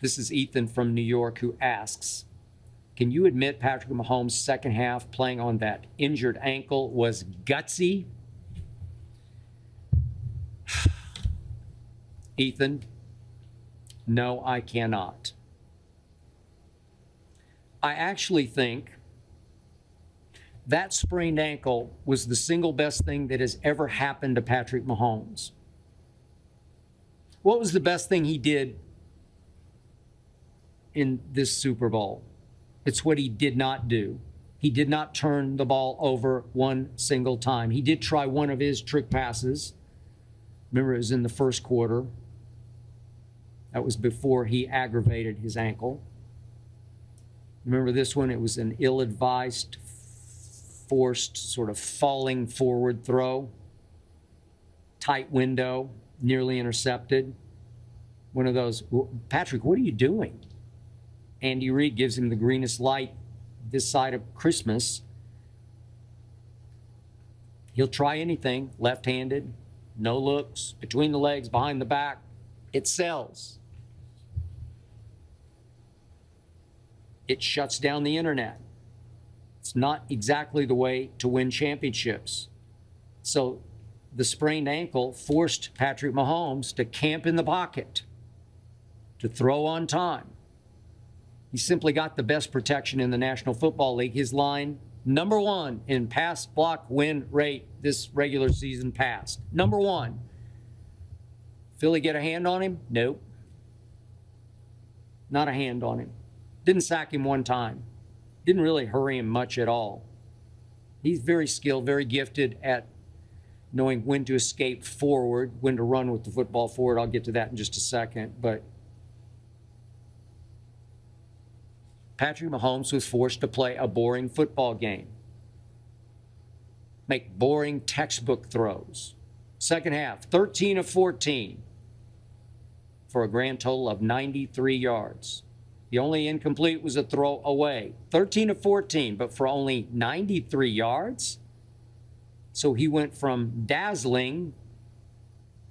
This is Ethan from New York who asks, can you admit Patrick Mahomes' second half playing on that injured ankle was gutsy? Ethan, no, I cannot. I actually think that sprained ankle was the single best thing that has ever happened to Patrick Mahomes. What was the best thing he did in this Super Bowl? It's what he did not do. He did not turn the ball over one single time. He did try one of his trick passes. Remember, it was in the first quarter. That was before he aggravated his ankle. Remember this one? It was an ill-advised, forced, sort of falling forward throw. Tight window, nearly intercepted. One of those, Patrick, what are you doing? Andy Reid gives him the greenest light this side of Christmas. He'll try anything, left-handed, no looks, between the legs, behind the back. It sells. It shuts down the internet. It's not exactly the way to win championships. So the sprained ankle forced Patrick Mahomes to camp in the pocket, to throw on time. He simply got the best protection in the National Football League. His line, number one in pass block win rate this regular season past. Number one. Philly get a hand on him? Nope. Not a hand on him. Didn't sack him one time. Didn't really hurry him much at all. He's very skilled, very gifted at knowing when to escape forward, when to run with the football forward. I'll get to that in just a second. But Patrick Mahomes was forced to play a boring football game, make boring textbook throws. Second half, 13 of 14 for a grand total of 93 yards. The only incomplete was a throw away. 13 of 14, but for only 93 yards. So he went from dazzling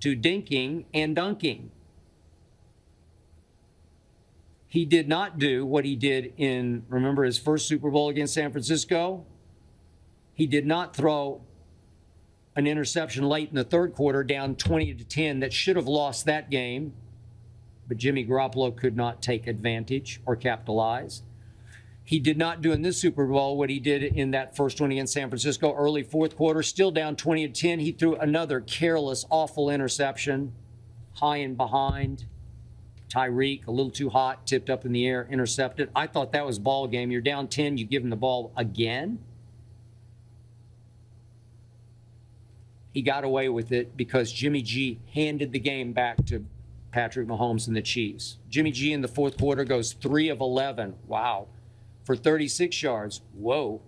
to dinking and dunking. He did not do what he did in, remember, his first Super Bowl against San Francisco? He did not throw an interception late in the third quarter down 20-10 that should have lost that game, but Jimmy Garoppolo could not take advantage or capitalize. He did not do in this Super Bowl what he did in that first one against San Francisco, early fourth quarter, still down 20-10. He threw another careless, awful interception, high and behind. Tyreek, a little too hot, tipped up in the air, intercepted. I thought that was ball game. You're down 10, you give him the ball again. He got away with it because Jimmy G handed the game back to Patrick Mahomes and the Chiefs. Jimmy G in the fourth quarter goes 3 of 11. Wow. For 36 yards. Whoa.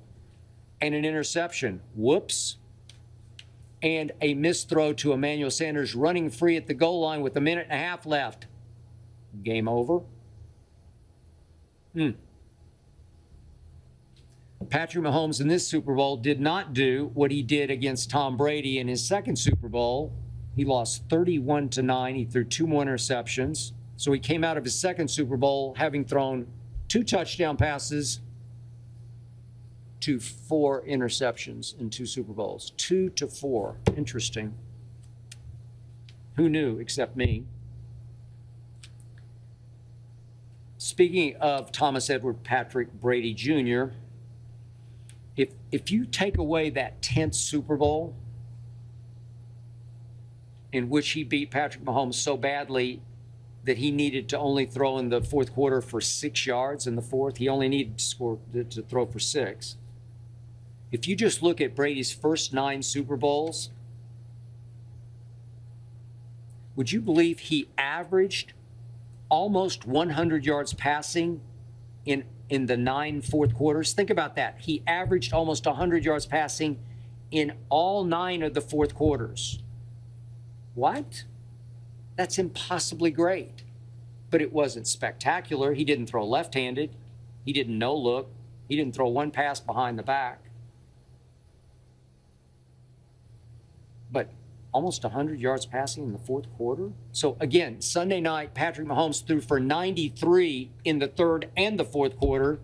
And an interception. Whoops. And a missed throw to Emmanuel Sanders running free at the goal line with a minute and a half left. Game over. Patrick Mahomes in this Super Bowl did not do what he did against Tom Brady in his second Super Bowl. He lost 31-9. He threw 2 more interceptions. So he came out of his second Super Bowl having thrown 2 touchdown passes to 4 interceptions in 2 Super Bowls. 2 to 4. Interesting. Who knew except me? Speaking of Thomas Edward Patrick Brady Jr., if you take away that 10th Super Bowl in which he beat Patrick Mahomes so badly that he needed to only throw in the fourth quarter for 6 yards in the fourth, he only needed to throw for 6. If you just look at Brady's first 9 Super Bowls, would you believe he averaged almost 100 yards passing in the 9 fourth quarters? Think about that. He averaged almost 100 yards passing in all 9 of the fourth quarters. What? That's impossibly great. But it wasn't spectacular. He didn't throw left-handed. He didn't no-look. He didn't throw one pass behind the back. But almost 100 yards passing in the fourth quarter. So again, Sunday night, Patrick Mahomes threw for 93 in the third and the fourth quarter,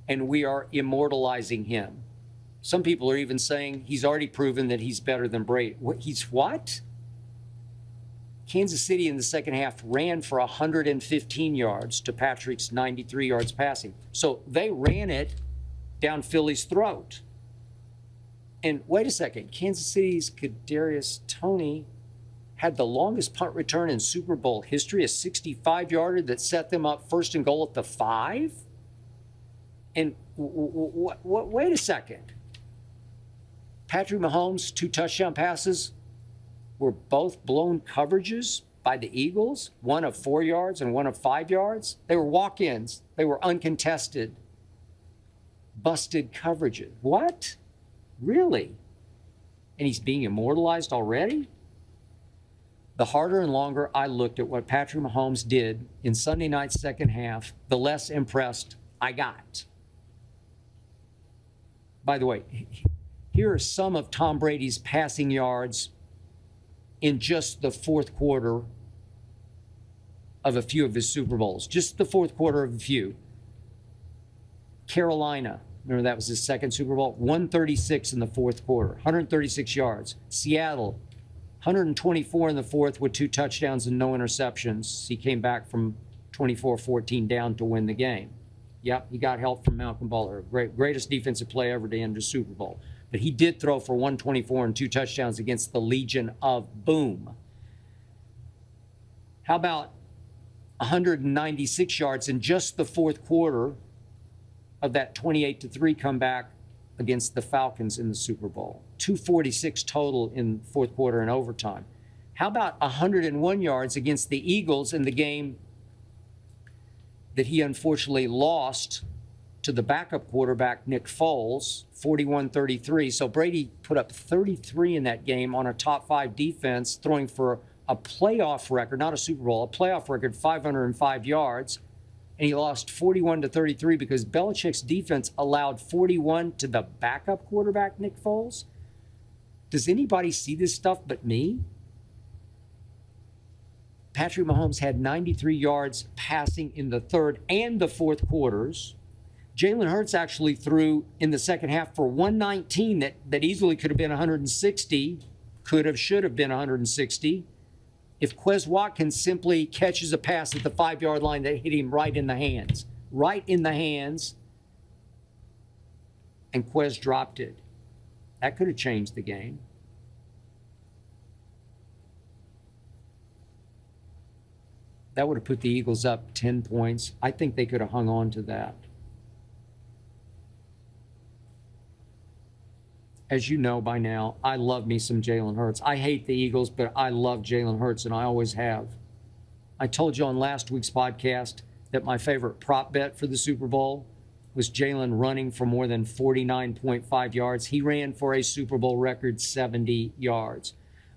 and we are immortalizing him. Some people are even saying he's already proven that he's better than Brady. He's what? Kansas City in the second half ran for 115 yards to Patrick's 93 yards passing. So they ran it down Philly's throat. And wait a second, Kansas City's Kadarius Toney had the longest punt return in Super Bowl history, a 65-yarder that set them up first and goal at the 5? And wait a second. Patrick Mahomes' 2 touchdown passes were both blown coverages by the Eagles, one of 4 yards and one of 5 yards. They were walk-ins. They were uncontested, busted coverages. What? Really? And he's being immortalized already? The harder and longer I looked at what Patrick Mahomes did in Sunday night's second half, the less impressed I got. By the way, here are some of Tom Brady's passing yards in just the fourth quarter of a few of his Super Bowls. Just the fourth quarter of a few. Carolina, remember that was his second Super Bowl? 136 in the fourth quarter, 136 yards. Seattle, 124 in the fourth with 2 touchdowns and no interceptions. He came back from 24-14 down to win the game. Yep, he got help from Malcolm Butler. Greatest defensive play ever to end a Super Bowl. But he did throw for 124 and 2 touchdowns against the Legion of Boom. How about 196 yards in just the fourth quarter of that 28-3 comeback against the Falcons in the Super Bowl? 246 total in fourth quarter and overtime. How about 101 yards against the Eagles in the game that he unfortunately lost to the backup quarterback, Nick Foles, 41-33. So Brady put up 33 in that game on a top 5 defense, throwing for a playoff record, not a Super Bowl, a playoff record, 505 yards. And he lost 41-33 because Belichick's defense allowed 41 to the backup quarterback, Nick Foles. Does anybody see this stuff but me? Patrick Mahomes had 93 yards passing in the third and the fourth quarters. Jalen Hurts actually threw in the second half for 119 that easily could have been 160, should have been 160. If Quez Watkins simply catches a pass at the 5-yard line that hit him right in the hands, and Quez dropped it, that could have changed the game. That would have put the Eagles up 10 points. I think they could have hung on to that. As you know by now, I love me some Jalen Hurts. I hate the Eagles, but I love Jalen Hurts, and I always have. I told you on last week's podcast that my favorite prop bet for the Super Bowl was Jalen running for more than 49.5 yards. He ran for a Super Bowl record 70 yards.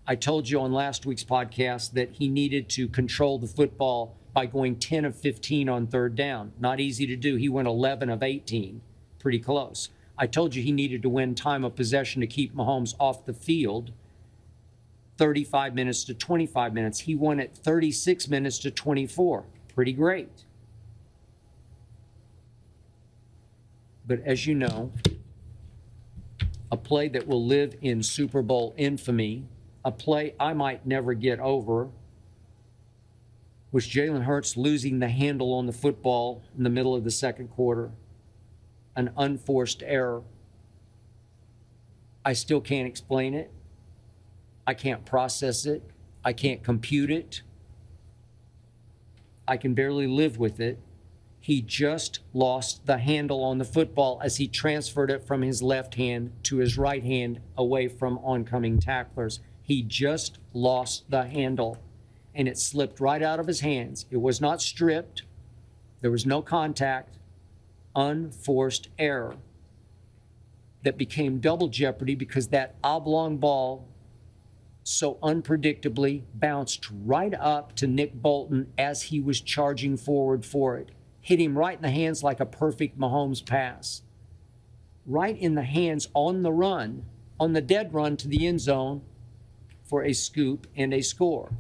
I told you on last week's podcast that he needed to control the football by going 10 of 15 on third down. Not easy to do. He went 11 of 18. Pretty close. I told you he needed to win time of possession to keep Mahomes off the field, 35 minutes to 25 minutes. He won at 36 minutes to 24. Pretty great. But as you know, a play that will live in Super Bowl infamy, a play I might never get over, was Jalen Hurts losing the handle on the football in the middle of the second quarter. An unforced error. I still can't explain it. I can't process it. I can't compute it. I can barely live with it. He just lost the handle on the football as he transferred it from his left hand to his right hand away from oncoming tacklers. He just lost the handle, and it slipped right out of his hands. It was not stripped. There was no contact. Unforced error that became double jeopardy because that oblong ball so unpredictably bounced right up to Nick Bolton as he was charging forward for it. Hit him right in the hands like a perfect Mahomes pass. Right in the hands on the run, on the dead run to the end zone. for a scoop and a score,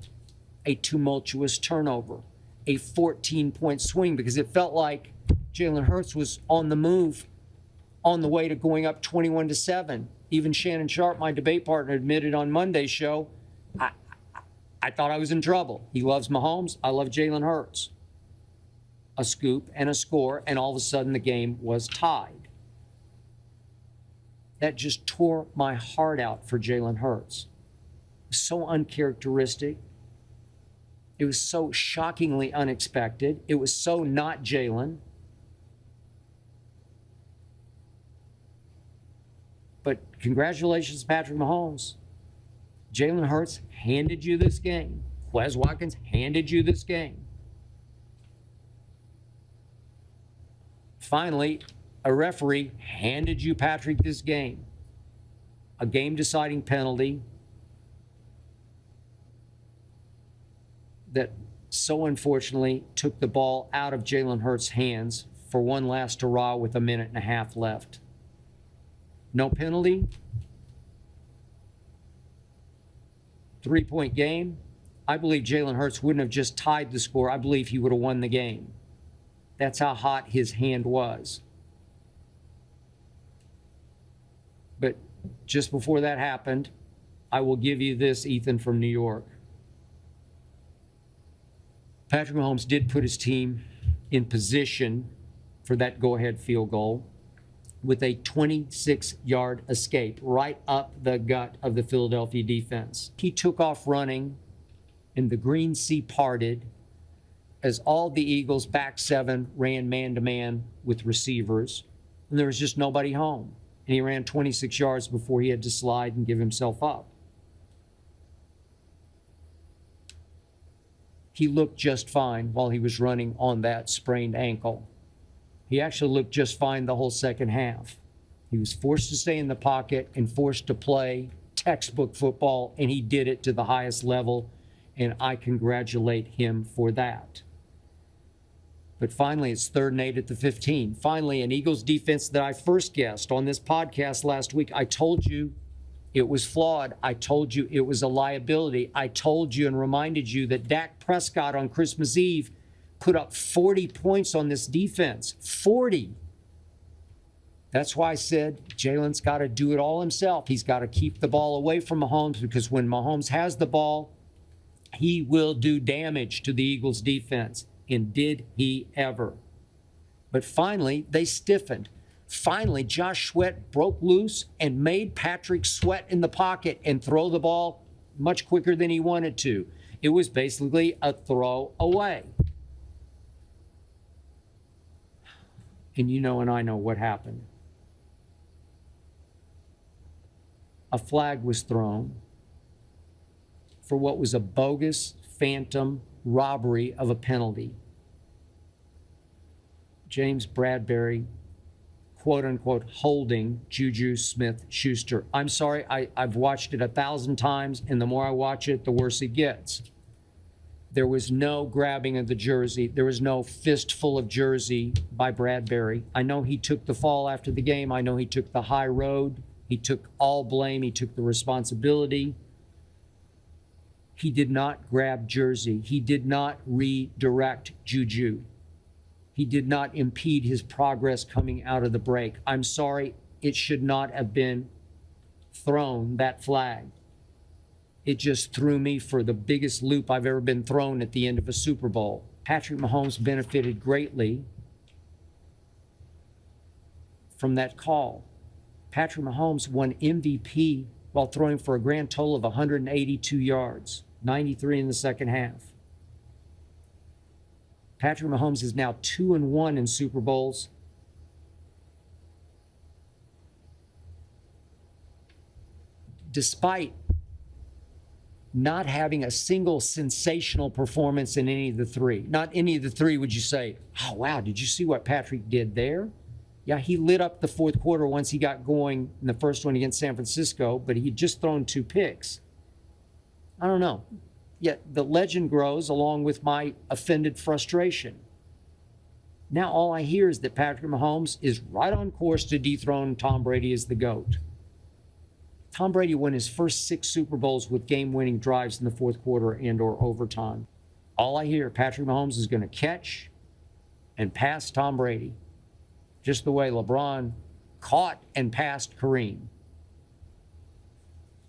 a tumultuous turnover, a 14-point swing, because it felt like Jalen Hurts was on the move on the way to going up 21-7. Even Shannon Sharp, my debate partner, admitted on Monday's show, I thought I was in trouble. He loves Mahomes. I love Jalen Hurts. A scoop and a score, and all of a sudden the game was tied. That just tore my heart out for Jalen Hurts. It was so uncharacteristic. It was so shockingly unexpected. It was so not Jalen. But congratulations, Patrick Mahomes. Jalen Hurts handed you this game. Quez Watkins handed you this game. Finally, a referee handed you, Patrick, this game. A game-deciding penalty that so unfortunately took the ball out of Jalen Hurts' hands for one last hurrah with 1.5 minutes left. No penalty. 3-point game. I believe Jalen Hurts wouldn't have just tied the score. I believe he would have won the game. That's how hot his hand was. But just before that happened, I will give you this, Ethan, from New York. Patrick Mahomes did put his team in position for that go-ahead field goal with a 26-yard escape right up the gut of the Philadelphia defense. He took off running, and the green sea parted as all the Eagles' back seven ran man-to-man with receivers, and there was just nobody home. And he ran 26 yards before he had to slide and give himself up. He looked just fine while he was running on that sprained ankle. He actually looked just fine the whole second half. He was forced to stay in the pocket and forced to play textbook football, and he did it to the highest level, and I congratulate him for that. But finally, it's 3rd and 8 at the 15. Finally, an Eagles defense that I first guessed on this podcast last week. I told you it was flawed. I told you it was a liability. I told you and reminded you that Dak Prescott on Christmas Eve put up 40 points on this defense. 40. That's why I said Jalen's got to do it all himself. He's got to keep the ball away from Mahomes, because when Mahomes has the ball, he will do damage to the Eagles defense. And did he ever? But finally, they stiffened. Finally, Josh Sweat broke loose and made Patrick sweat in the pocket and throw the ball much quicker than he wanted to. It was basically a throw away. And you know and I know what happened. A flag was thrown for what was a bogus, phantom robbery of a penalty. James Bradbury, quote unquote, holding Juju Smith-Schuster. I'm sorry, I've watched it 1,000 times, and the more I watch it, the worse it gets. There was no grabbing of the jersey. There was no fistful of jersey by Bradbury. I know he took the fall after the game. I know he took the high road. He took all blame. He took the responsibility. He did not grab jersey. He did not redirect Juju. He did not impede his progress coming out of the break. I'm sorry, it should not have been thrown, that flag. It just threw me for the biggest loop I've ever been thrown at the end of a Super Bowl. Patrick Mahomes benefited greatly from that call. Patrick Mahomes won MVP while throwing for a grand total of 182 yards, 93 in the second half. Patrick Mahomes is now 2-1 in Super Bowls. Despite not having a single sensational performance in any of the three. Not any of the three would you say, oh, wow, did you see what Patrick did there? Yeah, he lit up the fourth quarter once he got going in the first one against San Francisco, but he had just thrown 2 picks. I don't know. Yet the legend grows along with my offended frustration. Now all I hear is that Patrick Mahomes is right on course to dethrone Tom Brady as the GOAT. Tom Brady won his first 6 Super Bowls with game-winning drives in the fourth quarter and or overtime. All I hear, Patrick Mahomes is going to catch and pass Tom Brady, just the way LeBron caught and passed Kareem.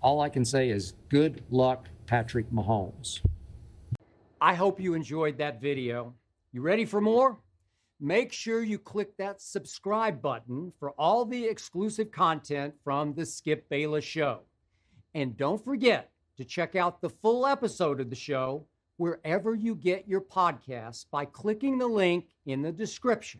All I can say is good luck, Patrick Mahomes. I hope you enjoyed that video. You ready for more? Make sure you click that subscribe button for all the exclusive content from the Skip Bayless Show. And don't forget to check out the full episode of the show wherever you get your podcasts by clicking the link in the description.